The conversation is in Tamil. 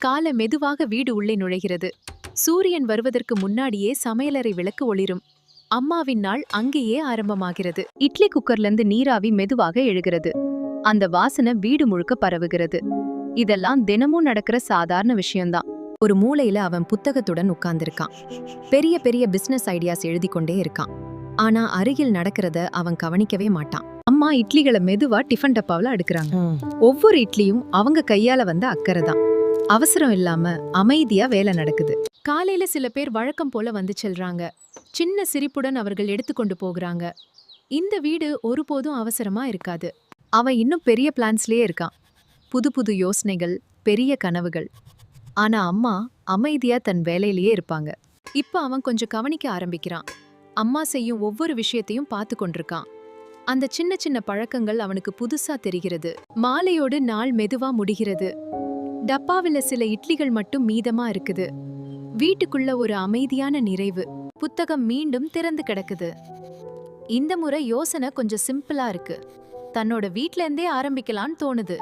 கால மெதுவாக வீடு உள்ளே நுழைகிறது. சூரியன் வருவதற்கு முன்னாடியே சமையலறை விளக்கு ஒளிரும். அம்மாவின் நாள் அங்கேயே ஆரம்பமாகிறது. இட்லி குக்கர்லேருந்து நீராவி மெதுவாக எழுகிறது. அந்த வாசனை வீடு முழுக்க பரவுகிறது. இதெல்லாம் தினமும் நடக்கிற சாதாரண விஷயம்தான். ஒரு மூலையில அவன் புத்தகத்துடன் உட்கார்ந்திருக்கான். பெரிய பெரிய பிசினஸ் ஐடியாஸ் எழுதி கொண்டே இருக்கான். ஆனா அருகில் நடக்கிறத அவன் கவனிக்கவே மாட்டான். அம்மா இட்லிகளை மெதுவா டிஃபன் டப்பாவில் அடுக்குறாங்க. ஒவ்வொரு இட்லியும் அவங்க கையால வந்த அக்கறை தான். அவசரம் இல்லாம அமைதியா வேலை நடக்குது. காலையில சில பேர் வழக்கம் போல வந்து செல்றாங்க. சின்ன சிரிப்புடன் அவர்கள் எடுத்துக்கொண்டு போகிறாங்க. இந்த வீடு ஒருபோதும் அவசரமா இருக்காது. அவன் இன்னும் பெரிய பிளான்ஸ்லயே இருக்கான். புது புது யோசனைகள், பெரிய கனவுகள். ஆனா அம்மா அமைதியா தன் வேலையிலேயே இருப்பாங்க. இப்ப அவன் கொஞ்சம் கவனிக்க ஆரம்பிக்கிறான். அம்மா செய்யும் ஒவ்வொரு விஷயத்தையும் பார்த்து கொண்டிருக்கான். அந்த சின்ன சின்ன பழக்கங்கள் அவனுக்கு புதுசா தெரிகிறது. மாலையோடு நாள் மெதுவா முடிகிறது. டப்பாவில சில இட்லிகள் மட்டும் மீதமா இருக்குது. வீட்டுக்குள்ள ஒரு அமைதியான நிறைவு. புத்தகம் மீண்டும் திறந்து கிடக்குது. இந்த முறை யோசனை கொஞ்சம் சிம்பிளா இருக்கு. தன்னோட வீட்ல இருந்தே ஆரம்பிக்கலான்னு தோணுது.